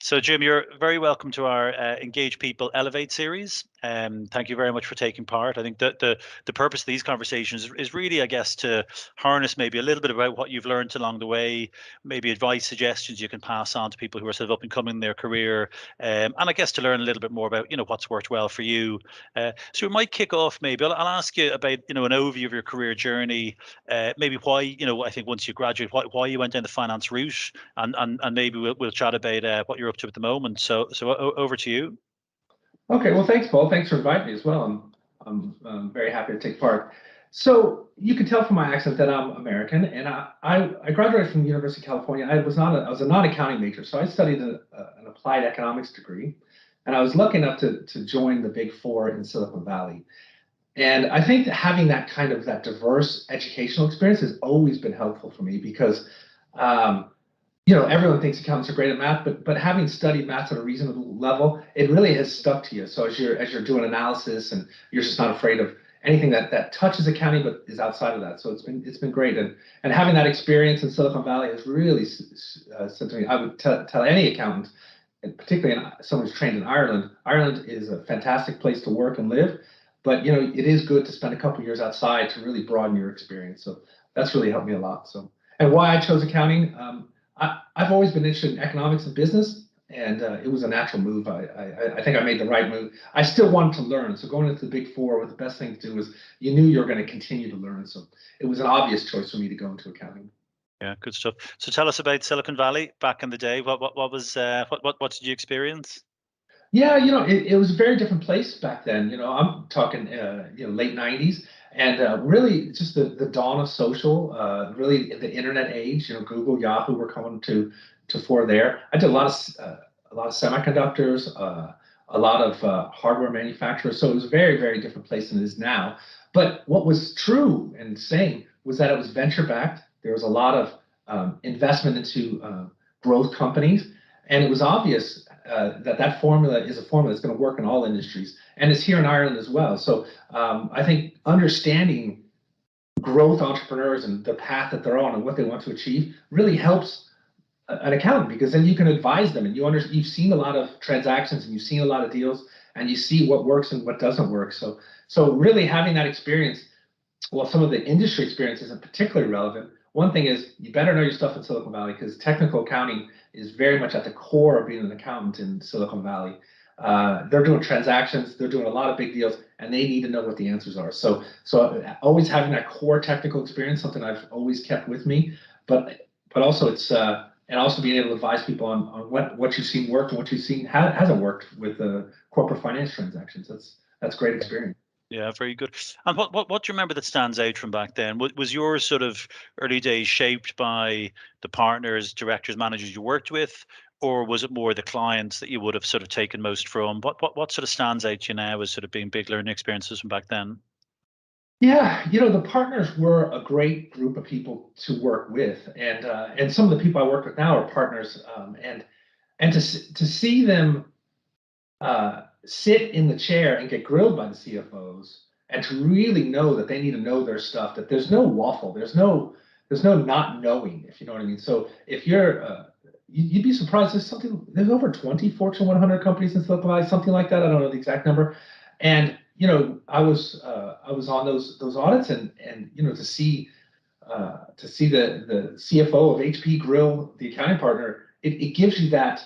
So, Jim, you're very welcome to our Engage People Elevate series. Thank you very much for taking part. I think that the purpose of these conversations is really, I guess, to harness maybe a little bit about what you've learned along the way, maybe advice, suggestions you can pass on to people who are sort of up and coming in their career, and I guess to learn a little bit more about what's worked well for you. So we might kick off. Maybe I'll ask you about an overview of your career journey, maybe why I think once you graduate, why you went down the finance route, and maybe we'll chat about what you're up to at the moment. So over to you. Okay, well, thanks, Paul. Thanks for inviting me as well. I'm very happy to take part. So you can tell from my accent that I'm American, and I graduated from the University of California. I was a non-accounting major, so I studied an applied economics degree, and I was lucky enough to join the Big Four in Silicon Valley. And I think that having that diverse educational experience has always been helpful for me because everyone thinks accountants are great at math, but having studied math at a reasonable level, it really has stuck to you. So as you're doing analysis, and you're just not afraid of anything that touches accounting but is outside of that. So it's been great, and having that experience in Silicon Valley has really said to me. I would tell any accountant, and particularly someone who's trained in Ireland. Ireland is a fantastic place to work and live, but it is good to spend a couple of years outside to really broaden your experience. So that's really helped me a lot. So, and why I chose accounting. I've always been interested in economics and business, and it was a natural move. I think I made the right move. I still wanted to learn, so going into the Big Four, the best thing to do was you knew you were going to continue to learn. So it was an obvious choice for me to go into accounting. Yeah, good stuff. So tell us about Silicon Valley back in the day. What was what did you experience? Yeah, it was a very different place back then. I'm talking late '90s, and really just the dawn of social, really the internet age. Google, Yahoo were coming to fore there. I did a lot of semiconductors, a lot of hardware manufacturers. So it was a very, very different place than it is now. But what was true and same was that it was venture backed. There was a lot of investment into growth companies, and it was obvious that formula is a formula that's going to work in all industries, and it's here in Ireland as well. So I think understanding growth entrepreneurs and the path that they're on and what they want to achieve really helps an accountant, because then you can advise them, and you've seen a lot of transactions, and you've seen a lot of deals, and you see what works and what doesn't work. So really having that experience, well, some of the industry experience isn't particularly relevant. One thing is you better know your stuff in Silicon Valley, because technical accounting is very much at the core of being an accountant in Silicon Valley. They're doing transactions, they're doing a lot of big deals, and they need to know what the answers are. So always having that core technical experience, something I've always kept with me, but also it's and also being able to advise people on what you've seen work and what you've seen hasn't worked with the corporate finance transactions. That's great experience. Yeah, very good. And what do you remember that stands out from back then? Was your sort of early days shaped by the partners, directors, managers you worked with, or was it more the clients that you would have sort of taken most from? What sort of stands out to you now as sort of being big learning experiences from back then? Yeah, the partners were a great group of people to work with, and some of the people I work with now are partners, and to see them sit in the chair and get grilled by the CFOs, and to really know that they need to know their stuff, that there's no waffle, there's no not knowing, if you know what I mean. So if you're you'd be surprised. There's over 20 Fortune 100 companies in Silicon Valley, something like that. I don't know the exact number. And I was on those audits, and to see the CFO of HP grill the accounting partner, it gives you that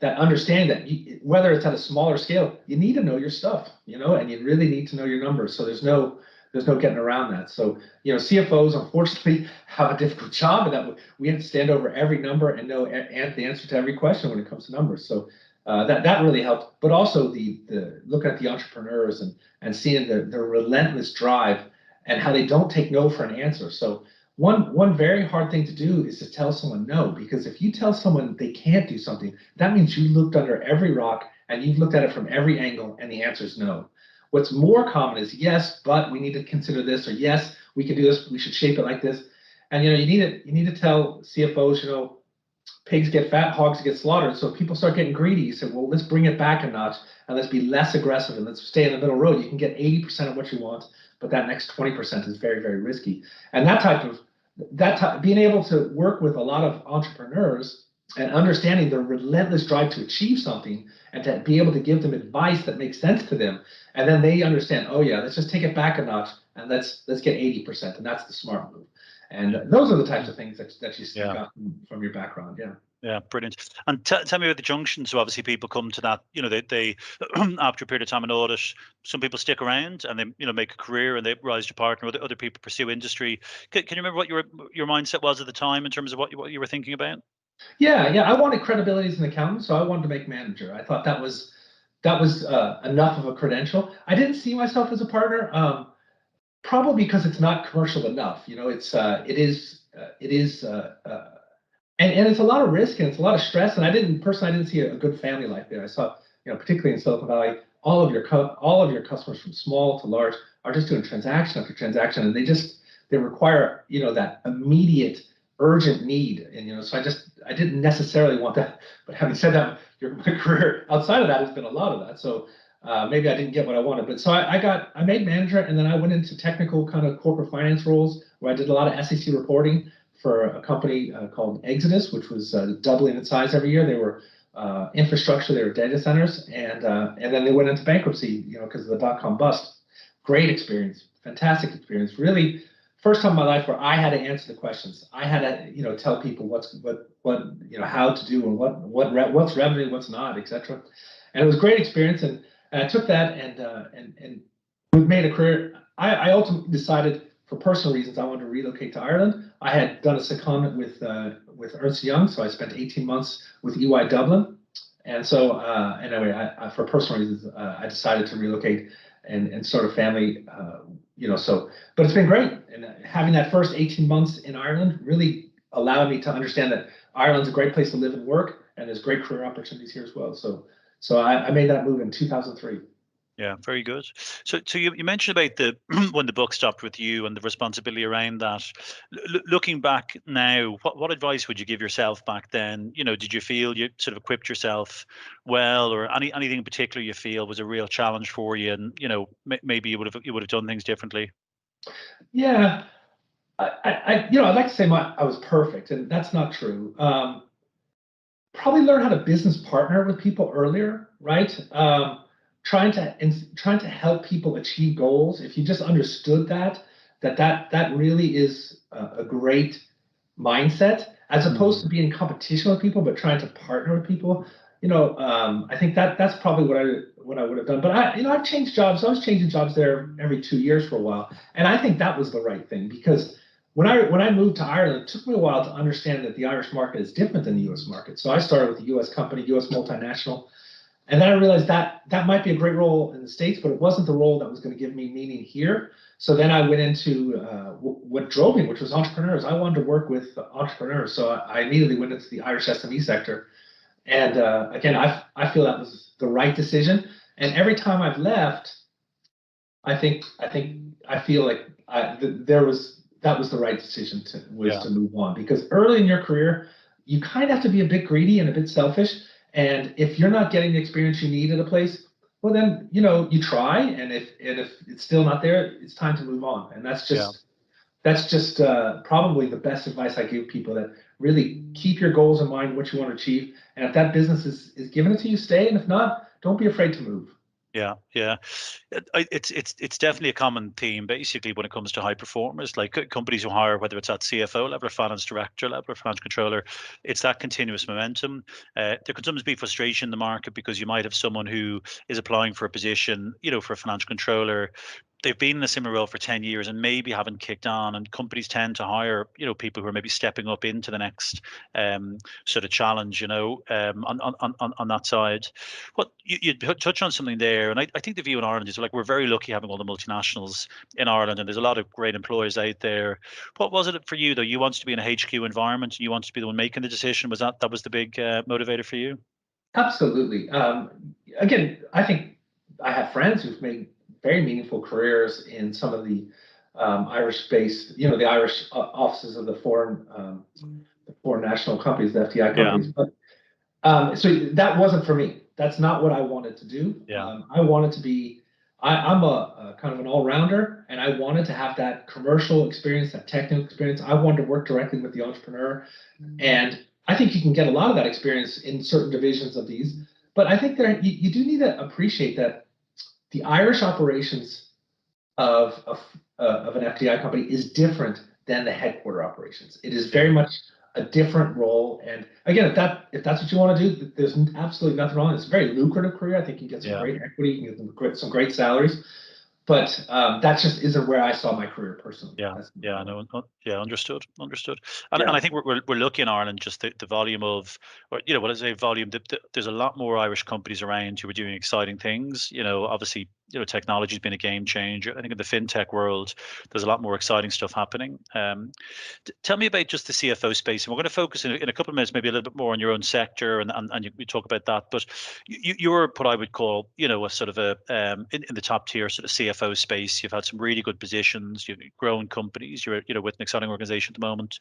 understanding that whether it's at a smaller scale, you need to know your stuff, and you really need to know your numbers. So there's no getting around that. So CFOs unfortunately have a difficult job, and that we have to stand over every number and know the answer to every question when it comes to numbers. So that really helped. But also the looking at the entrepreneurs and seeing their relentless drive and how they don't take no for an answer. So one very hard thing to do is to tell someone no, because if you tell someone they can't do something, that means you looked under every rock and you've looked at it from every angle, and the answer is no. What's more common is yes, but we need to consider this, or yes, we can do this, we should shape it like this. And you need to tell CFOs, pigs get fat, hogs get slaughtered. So if people start getting greedy, you say, well, let's bring it back a notch and let's be less aggressive and let's stay in the middle road. You can get 80% of what you want, but that next 20% is very, very risky. And being able to work with a lot of entrepreneurs and understanding their relentless drive to achieve something and to be able to give them advice that makes sense to them. And then they understand, oh yeah, let's just take it back a notch and let's get 80%. And that's the smart move. And those are the types of things that you got from your background. Yeah. Yeah, brilliant. And tell me about the junction. So obviously people come to that, they after a period of time in audit, some people stick around and they, make a career and they rise to partner. Other people pursue industry. Can you remember what your mindset was at the time in terms of what you were thinking about? Yeah, I wanted credibility as an accountant, so I wanted to make manager. I thought that was enough of a credential. I didn't see myself as a partner, probably because it's not commercial enough. And it's a lot of risk and it's a lot of stress. And I didn't see a good family life there. I saw, particularly in Silicon Valley, all of your customers from small to large are just doing transaction after transaction, and they require that immediate urgent need. And so I didn't necessarily want that. But having said that, my career outside of that has been a lot of that. So maybe I didn't get what I wanted. But so I made manager, and then I went into technical kind of corporate finance roles where I did a lot of SEC reporting for a company called Exodus, which was doubling in size every year. They were infrastructure, they were data centers, and then they went into bankruptcy, because of the dot-com bust. Great experience, fantastic experience. Really, first time in my life where I had to answer the questions. I had to, tell people how to do and what's revenue, what's not, etc. And it was a great experience, and I took that and we've made a career. I ultimately decided, for personal reasons, I wanted to relocate to Ireland. I had done a secondment with Ernst & Young, so I spent 18 months with EY Dublin. And so, anyway, for personal reasons, I decided to relocate and start a family. But it's been great. And having that first 18 months in Ireland really allowed me to understand that Ireland's a great place to live and work, and there's great career opportunities here as well. So I made that move in 2003. Yeah, very good. So you mentioned about the when the book stopped with you and the responsibility around that. Looking back now, what advice would you give yourself back then? Did you feel you sort of equipped yourself well, or anything in particular you feel was a real challenge for you, and maybe you would have done things differently? Yeah, I'd like to say I was perfect, and that's not true. Probably learn how to business partner with people earlier, right? Trying to help people achieve goals. If you just understood that really is a great mindset, as opposed to being in competition with people, but trying to partner with people. I think that's probably what I would have done. But I've changed jobs. I was changing jobs there every 2 years for a while, and I think that was the right thing, because when I moved to Ireland, it took me a while to understand that the Irish market is different than the U.S. market. So I started with a U.S. company, U.S. multinational. And then I realized that might be a great role in the States, but it wasn't the role that was going to give me meaning here. So then I went into what drove me, which was entrepreneurs. I wanted to work with entrepreneurs. So I immediately went into the Irish SME sector. And again, I feel that was the right decision. And every time I've left, I feel like that was the right decision to move on. Because early in your career, you kind of have to be a bit greedy and a bit selfish. And if you're not getting the experience you need at a place, well, then, you try. And if it's still not there, it's time to move on. And that's just probably the best advice I give people, that really keep your goals in mind, what you want to achieve. And if that business is giving it to you, stay. And if not, don't be afraid to move. Yeah, it's definitely a common theme. Basically, when it comes to high performers, like companies who hire, whether it's at CFO level or finance director level or finance controller, it's that continuous momentum. There can sometimes be frustration in the market because you might have someone who is applying for a position, for a financial controller. They've been in a similar role for 10 years and maybe haven't kicked on, and companies tend to hire people who are maybe stepping up into the next sort of challenge on that side. What you touch on something there, and I think the view in Ireland is, like, we're very lucky having all the multinationals in Ireland, and there's a lot of great employers out there. What was it for you, though? You wanted to be in a HQ environment, and you wanted to be the one making the decision. That was the big motivator for you? Absolutely. Again, I think I have friends who've made very meaningful careers in some of the Irish-based, the Irish offices of the foreign national companies, the FDI companies. Yeah. But so that wasn't for me. That's not what I wanted to do. Yeah. I wanted to be. I'm a kind of an all-rounder, and I wanted to have that commercial experience, that technical experience. I wanted to work directly with the entrepreneur, and I think you can get a lot of that experience in certain divisions of these, but I think you do need to appreciate that the Irish operations of an FDI company is different than the headquarter operations. It is very much a different role. And again, if that's what you want to do, there's absolutely nothing wrong. It's a very lucrative career. I think you get some great equity, you can get some great salaries. But that just isn't where I saw my career personally. Understood. And I think we're lucky in Ireland, just the volume of, or what I say, volume. There's a lot more Irish companies around who are doing exciting things. Obviously, technology's been a game changer. I think in the fintech world, there's a lot more exciting stuff happening. Tell me about just the CFO space, and we're going to focus in a couple of minutes, maybe a little bit more on your own sector, and you talk about that. But you're what I would call, a sort of a in the top tier sort of CFO space. You've had some really good positions. You've grown companies. You're with an exciting organization at the moment.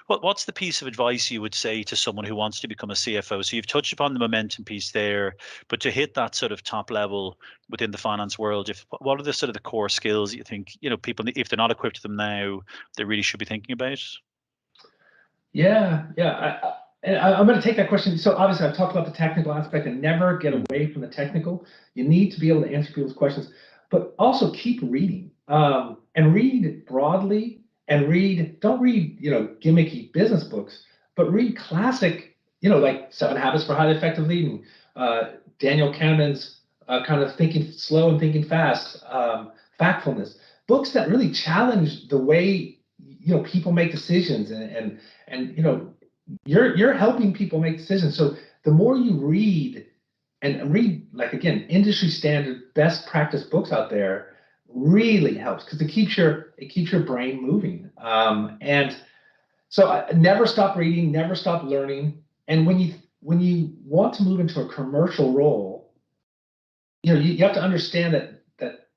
What's the piece of advice you would say to someone who wants to become a CFO? So you've touched upon the momentum piece there, but to hit that sort of top level within the finance world, what are the sort of the core skills that you think people, if they're not equipped to them now, they really should be thinking about? Yeah. I'm going to take that question. So obviously, I've talked about the technical aspect and never get away from the technical. You need to be able to answer people's questions, but also keep reading and read broadly and don't read gimmicky business books, but read classic, like 7 Habits for Highly Effective Leading, Daniel Kahneman's kind of Thinking Slow and Thinking Fast, Factfulness, books that really challenge the way people make decisions and you're helping people make decisions. So the more you read and read, like, again, industry standard best practice books out there really helps because it keeps your brain moving. And so I never stop reading, never stop learning. And when you want to move into a commercial role, you have to understand that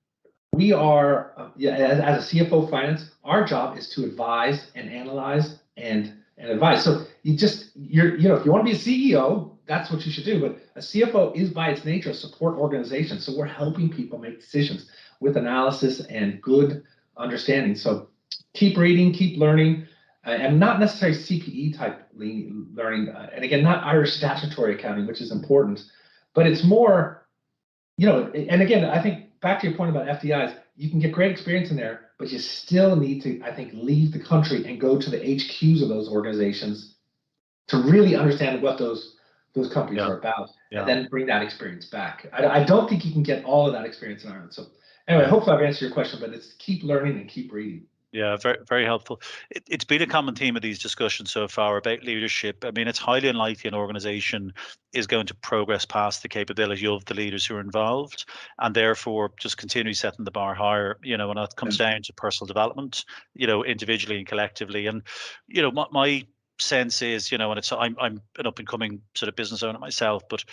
we are, as a CFO finance, our job is to advise and analyze and advise. So if you want to be a CEO, that's what you should do. But a CFO is by its nature a support organization. So we're helping people make decisions with analysis and good understanding. So keep reading, keep learning, and not necessarily CPE type learning. And again, not Irish statutory accounting, which is important, but it's more, and again, I think back to your point about FDIs, you can get great experience in there, but you still need to, I think, leave the country and go to the HQs of those organizations to really understand what those companies are about, and then bring that experience back. I don't think you can get all of that experience in Ireland. So anyway, hopefully I've answered your question, but it's keep learning and keep reading. Yeah, very, very helpful. It's been a common theme of these discussions so far about leadership. I mean, it's highly unlikely an organization is going to progress past the capability of the leaders who are involved, and therefore just continue setting the bar higher. When it comes down to personal development, individually and collectively. And my sense is, and I'm an up and coming sort of business owner myself, but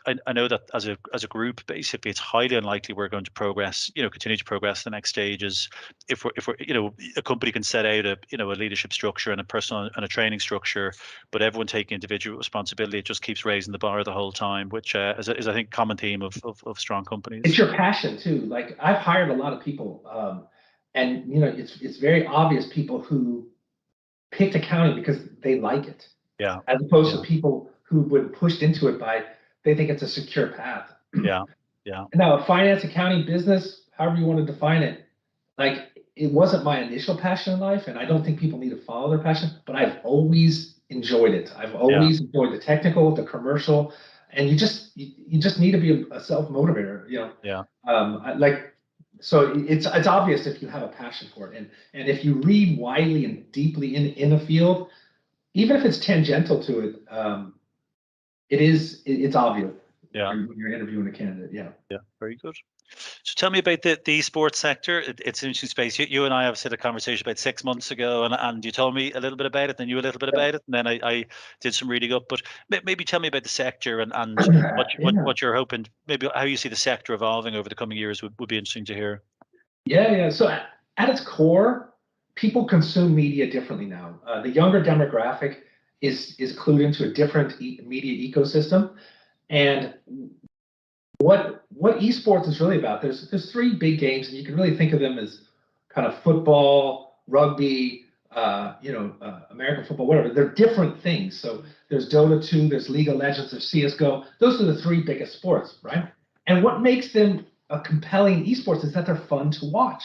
I know that as a group, basically, it's highly unlikely we're going to progress, continue to progress the next stages if we're a company can set out a leadership structure and a personal and a training structure, but everyone taking individual responsibility, it just keeps raising the bar the whole time, which is I think common theme of strong companies. It's your passion too. Like, I've hired a lot of people, and it's very obvious people who picked accounting because they like it, as opposed to people who were pushed into it by they think it's a secure path. Now, finance, accounting, business, however you want to define it, like, it wasn't my initial passion in life, and I don't think people need to follow their passion, but I've always enjoyed it. I've always enjoyed the technical, the commercial, and you just need to be a self-motivator, so it's obvious if you have a passion for it, and if you read widely and deeply in a field, even if it's tangential to it, it's obvious. When you're interviewing a candidate. Very good. So tell me about the esports sector. It's an interesting space. You and I have had a conversation about 6 months ago, and you told me a little bit about it, then you a little bit about it, and then I did some reading up. But maybe tell me about the sector and what you're hoping, maybe how you see the sector evolving over the coming years would be interesting to hear. So at its core, people consume media differently now. The younger demographic is clued into a different media ecosystem, and what esports is really about, there's 3 big games, and you can really think of them as kind of football, rugby, American football, whatever. They're different things. So there's Dota 2, there's League of Legends, there's CS:GO. Those are the three biggest sports, right? And what makes them a compelling esports is that they're fun to watch.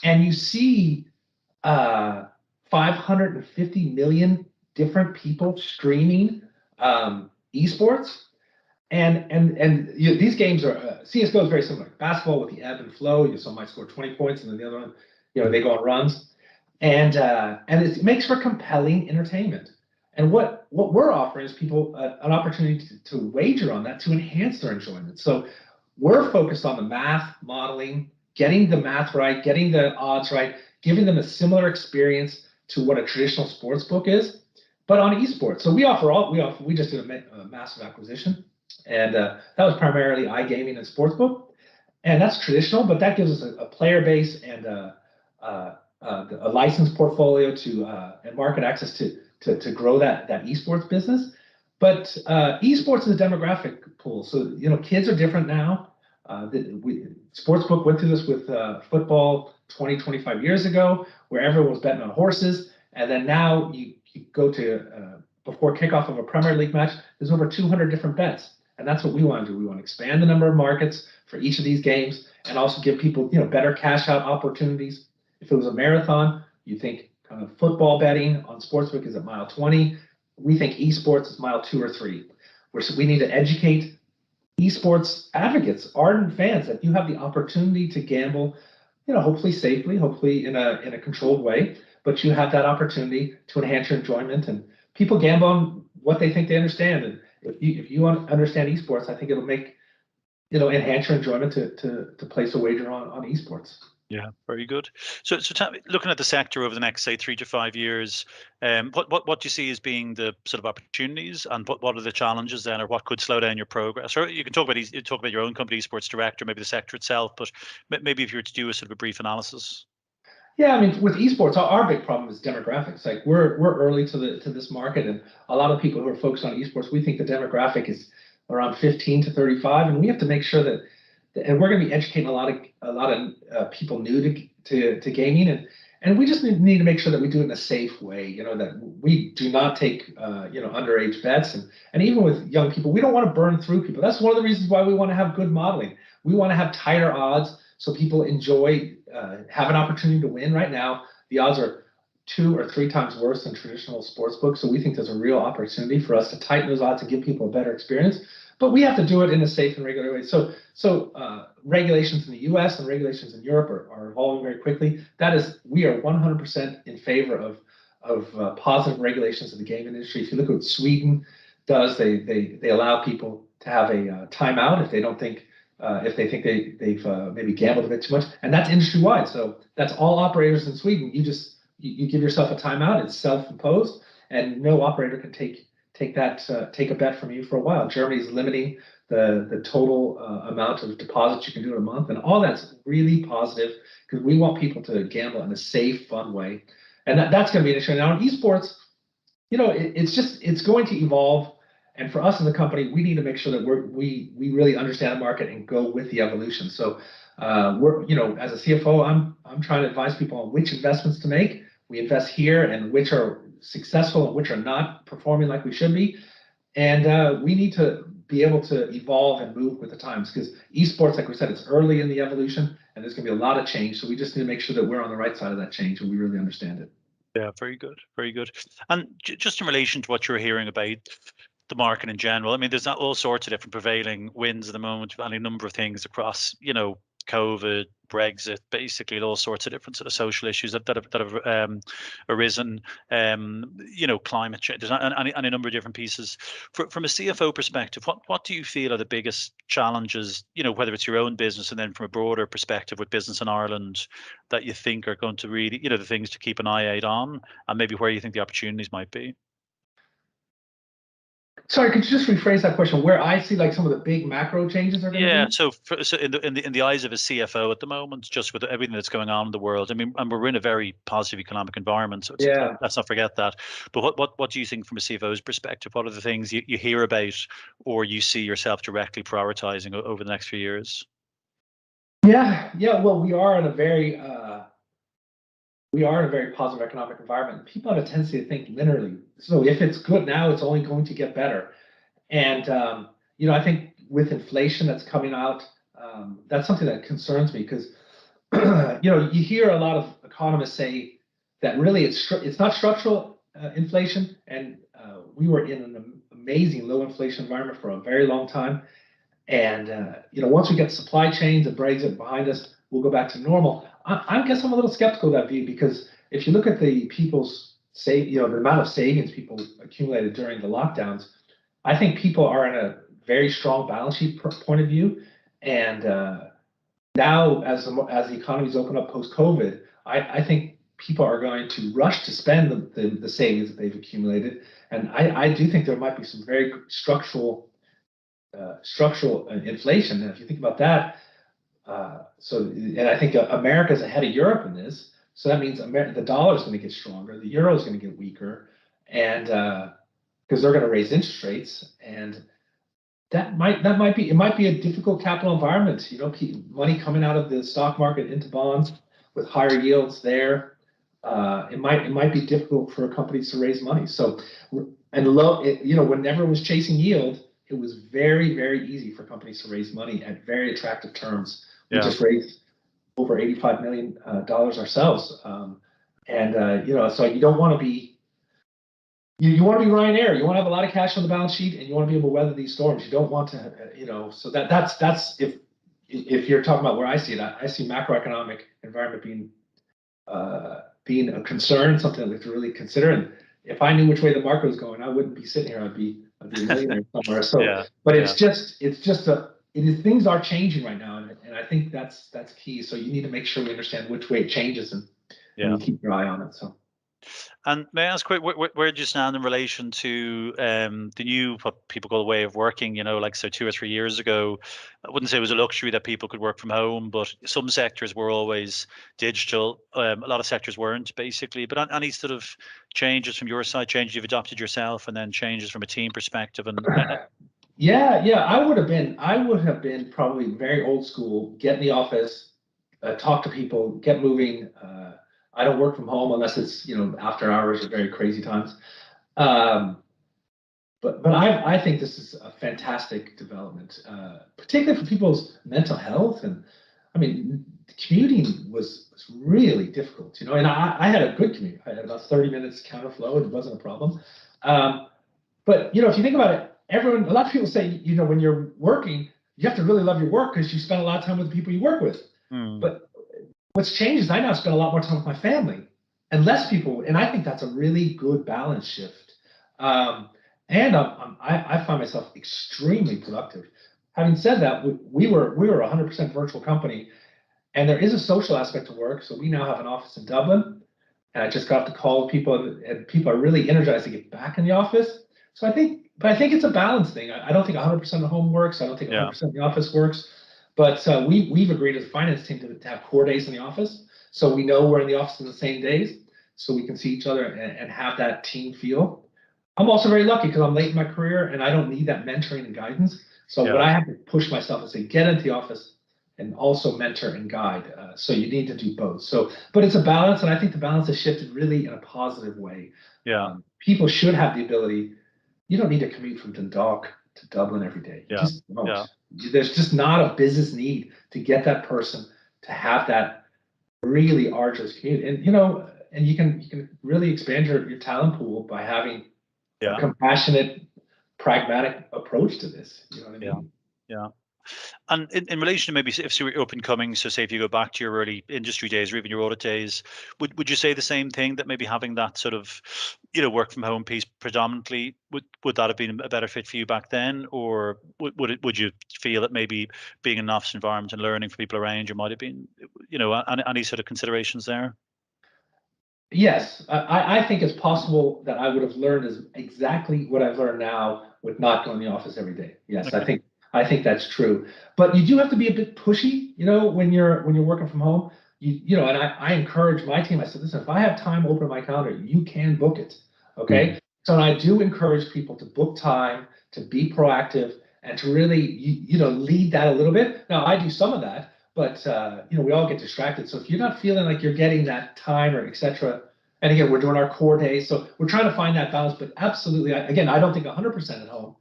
And you see 550 million different people streaming esports. These games are CS:GO is very similar. Basketball with the ebb and flow. Some might score 20 points, and then the other one, they go on runs, and it makes for compelling entertainment. And what we're offering is people an opportunity to wager on that to enhance their enjoyment. So we're focused on the math modeling, getting the math right, getting the odds right, giving them a similar experience to what a traditional sports book is, but on esports. So we just did a massive acquisition, and that was primarily iGaming and sportsbook, and that's traditional, but that gives us a player base and a license portfolio and market access to grow that esports business. But esports is a demographic pool, so kids are different now. Sportsbook went through this with football 20, 25 years ago, where everyone was betting on horses, and then now you go to before kickoff of a Premier League match, there's over 200 different bets, and that's what we want to do. We want to expand the number of markets for each of these games, and also give people better cash out opportunities. If it was a marathon, you think kind of football betting on sportsbook is at mile 20. We think esports is mile 2 or 3. We need to educate esports advocates, ardent fans, that you have the opportunity to gamble, hopefully safely, hopefully in a controlled way, but you have that opportunity to enhance your enjoyment. And people gamble on what they think they understand. And if you understand esports, I think it'll enhance your enjoyment to place a wager on esports. Yeah, very good. So tell me, looking at the sector over the next, say, 3 to 5 years, what do you see as being the sort of opportunities, and what are the challenges then, or what could slow down your progress? Or you can talk about your own company, Esports Direct, or maybe the sector itself, but maybe if you were to do a sort of a brief analysis. Yeah, I mean, with esports, our big problem is demographics. Like we're early to this market, and a lot of people who are focused on esports, we think the demographic is around 15 to 35, and we have to make sure that, and we're going to be educating a lot of people new to gaming, and we just need to make sure that we do it in a safe way. That we do not take underage bets, and even with young people, we don't want to burn through people. That's one of the reasons why we want to have good modeling. We want to have tighter odds so people have an opportunity to win. Right now, the odds are 2 or 3 times worse than traditional sports books. So we think there's a real opportunity for us to tighten those odds and give people a better experience. But we have to do it in a safe and regular way. So regulations in the U.S. and regulations in Europe are evolving very quickly. We are 100% in favor of positive regulations in the game industry. If you look at what Sweden does, they allow people to have a timeout if they don't think if they think they've maybe gambled a bit too much, and that's industry wide. So that's all operators in Sweden. You give yourself a timeout. It's self-imposed, and no operator can take a bet from you for a while. Germany is limiting the total amount of deposits you can do in a month, and all that's really positive because we want people to gamble in a safe, fun way, and that's going to be an issue. Now in esports, it's going to evolve. And for us as a company, we need to make sure that we really understand the market and go with the evolution. So as a CFO, I'm trying to advise people on which investments to make. We invest here, and which are successful and which are not performing like we should be. And we need to be able to evolve and move with the times, because esports, like we said, it's early in the evolution, and there's going to be a lot of change. So we just need to make sure that we're on the right side of that change and we really understand it. Yeah, very good, very good. And just in relation to what you're hearing about the market in general, I mean, there's not all sorts of different prevailing winds at the moment, any number of things across, COVID, Brexit, basically all sorts of different sort of social issues that have arisen, climate change. There's any number of different pieces. From a CFO perspective, what do you feel are the biggest challenges, whether it's your own business and then from a broader perspective with business in Ireland, that you think are going to really, the things to keep an eye out on, and maybe where you think the opportunities might be? Sorry, could you just rephrase that question? Where I see like some of the big macro changes are going to be? Yeah, so in the eyes of a CFO at the moment, just with everything that's going on in the world, I mean, and we're in a very positive economic environment, so let's not forget that. But what do you think from a CFO's perspective? What are the things you hear about, or you see yourself directly prioritizing over the next few years? Yeah. Well, we are in a very we are in a very positive economic environment. People have a tendency to think linearly. So if it's good now, it's only going to get better. And I think with inflation that's coming out, that's something that concerns me because you hear a lot of economists say that really it's not structural inflation, and we were in an amazing low inflation environment for a very long time. And once we get supply chains and Brexit behind us, we'll go back to normal. I guess I'm a little skeptical of that view because if you look at the the amount of savings people accumulated during the lockdowns, I think people are in a very strong balance sheet point of view. And now, as the economies open up post COVID, I think people are going to rush to spend the savings that they've accumulated. And I do think there might be some very structural inflation. And if you think about that, and I think America's ahead of Europe in this. So that means the dollar is going to get stronger, the euro is going to get weaker, and because they're going to raise interest rates, and it might be a difficult capital environment. Money coming out of the stock market into bonds with higher yields there. It might be difficult for companies to raise money. So, and when everyone was chasing yield, it was very, very easy for companies to raise money at very attractive terms. We just raised over $85 million ourselves, so you don't want to be. You want to be Ryanair. You want to have a lot of cash on the balance sheet, and you want to be able to weather these storms. You don't want to, So that's if you're talking about where I see it, I see macroeconomic environment being a concern, something that we have to really consider. And if I knew which way the market was going, I wouldn't be sitting here. I'd be a millionaire somewhere. So, but things are changing right now, and I think that's key. So you need to make sure we understand which way it changes, and you keep your eye on it. So. And may I ask, where do you stand in relation to the new, what people call, way of working? So 2 or 3 years ago, I wouldn't say it was a luxury that people could work from home, but some sectors were always digital. A lot of sectors weren't, basically. But any sort of changes from your side, changes you've adopted yourself, and then changes from a team perspective? And yeah, I would have been probably very old school. Get in the office, talk to people, get moving. I don't work from home unless it's after hours or very crazy times. But I think this is a fantastic development, particularly for people's mental health. And I mean, commuting was really difficult, and I had a good commute. I had about 30 minutes counterflow. It wasn't a problem. But if you think about it, a lot of people say, when you're working, you have to really love your work because you spend a lot of time with the people you work with. But what's changed is I now spend a lot more time with my family and less people, and I think that's a really good balance shift. And I find myself extremely productive. Having said that, we were a 100% virtual company, and there is a social aspect to work. So we now have an office in Dublin, and I just got off the call with people, and people are really energized to get back in the office. So I think it's a balance thing. I don't think 100% of home works. I don't think 100% of the office works. But we've agreed as a finance team to have core days in the office, so we know we're in the office on the same days, so we can see each other and have that team feel. I'm also very lucky because I'm late in my career and I don't need that mentoring and guidance. So what I have to push myself is say, get into the office and also mentor and guide. So you need to do both. So, but it's a balance, and I think the balance has shifted really in a positive way. People should have the ability. You don't need to commute from Dundalk to Dublin every day. There's just not a business need to get that person to have that really arduous commute. And you can really expand your talent pool by having a compassionate, pragmatic approach to this. You know what I mean? Yeah. And in relation to maybe if you're up and coming, so say if you go back to your early industry days or even your audit days, would you say the same thing, that maybe having that sort of work from home piece predominantly, would that have been a better fit for you back then, or would you feel that maybe being in an office environment and learning from people around you might have been any sort of considerations there? Yes, I think it's possible that I would have learned exactly what I've learned now with not going to the office every day. Yes, okay. I think that's true. But you do have to be a bit pushy, when you're working from home. And I encourage my team. I said, listen, if I have time open on my calendar, you can book it. Okay. So I do encourage people to book time, to be proactive, and to really lead that a little bit. Now I do some of that, but we all get distracted. So if you're not feeling like you're getting that time or etc. And again, we're doing our core days, so we're trying to find that balance. But absolutely, again, I don't think 100% at home.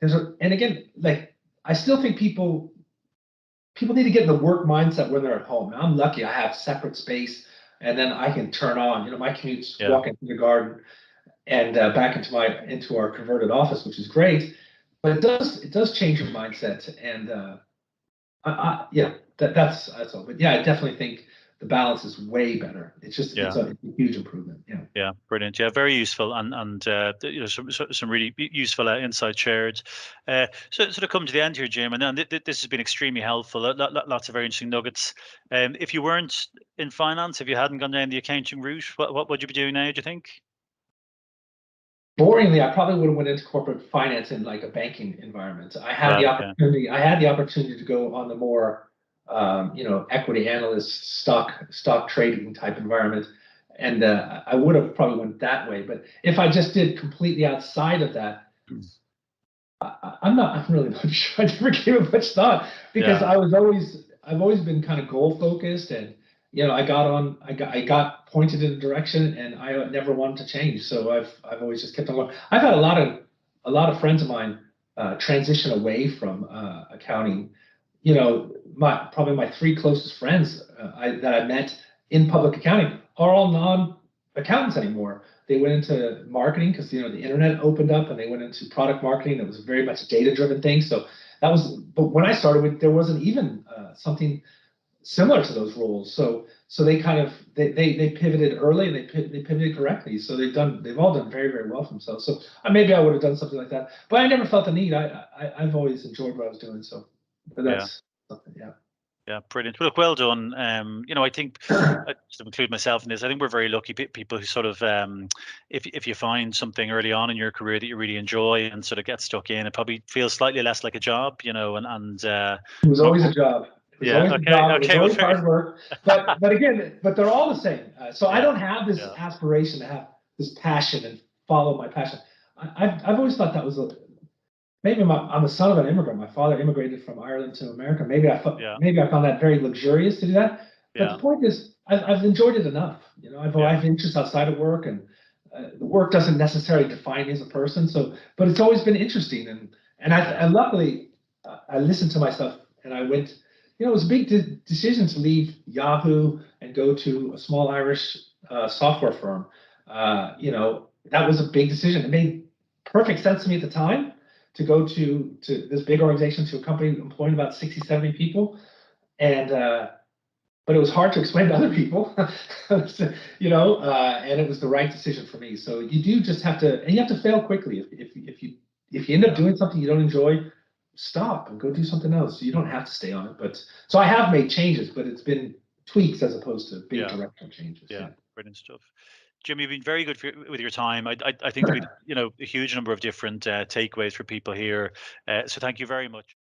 And again, like I still think people need to get in the work mindset when they're at home. Now, I'm lucky; I have separate space, and then I can turn on. My commute's walking through the garden and back into our converted office, which is great. But it does change your mindset, and yeah, that's all. But yeah, I definitely think the balance is way better. It's a huge improvement. Yeah. Yeah, brilliant. Yeah, very useful, and some really useful insights shared. So to come to the end here, Jim, and then this has been extremely helpful. Lots of very interesting nuggets. If you weren't in finance, if you hadn't gone down the accounting route, what would you be doing now? Do you think? Boringly, I probably would have went into corporate finance in like a banking environment. I had Right. the Okay. opportunity. I had the opportunity to go on the more, equity analyst, stock trading type environment, and I would have probably went that way. But if I just did completely outside of that, I'm really not sure. I never gave it much thought because Yeah. I've always been kind of goal focused, and I got pointed in a direction, and I never wanted to change. So I've always just kept on going. I've had a lot of friends of mine transition away from accounting. Probably my three closest friends that I met in public accounting are all non-accountants anymore. They went into marketing because the internet opened up, and they went into product marketing. That was very much a data-driven thing. So that was. But when I started, there wasn't even something similar to those roles. So they kind of they pivoted early, and they pivoted correctly. So they've all done very, very well for themselves. So maybe I would have done something like that, but I never felt the need. I've always enjoyed what I was doing. So, but Yeah. that's something. Yeah. Yeah, brilliant. Well, look, well done. I think to include myself in this, I think we're very lucky people who sort of, if you find something early on in your career that you really enjoy and sort of get stuck in, it probably feels slightly less like a job, and It was more, always a job. It was yeah. always a Okay. job. It was Okay. Well, always fair. hard work. But again, they're all the same. So I Yeah. don't have this Yeah. aspiration to have this passion and follow my passion. I've always thought that was maybe I'm the son of an immigrant. My father immigrated from Ireland to America. Yeah. Maybe I found that very luxurious to do that. But the Yeah. point is, I've enjoyed it enough. I Yeah. have interests outside of work, and the work doesn't necessarily define me as a person. So, but it's always been interesting, and luckily I listened to myself, and I went. It was a big decision to leave Yahoo and go to a small Irish software firm. That was a big decision. It made perfect sense to me at the time to go to this big organization, to a company employing about 60, 70 people. And but it was hard to explain to other people, and it was the right decision for me. So you do just have to, and you have to fail quickly. If you end up doing something you don't enjoy, stop and go do something else. You don't have to stay on it. But so I have made changes, but it's been tweaks as opposed to big Yeah. directional changes. Yeah. Yeah. Brilliant stuff. Jim, you've been very good with your time. I think there'll be a huge number of different takeaways for people here. So thank you very much.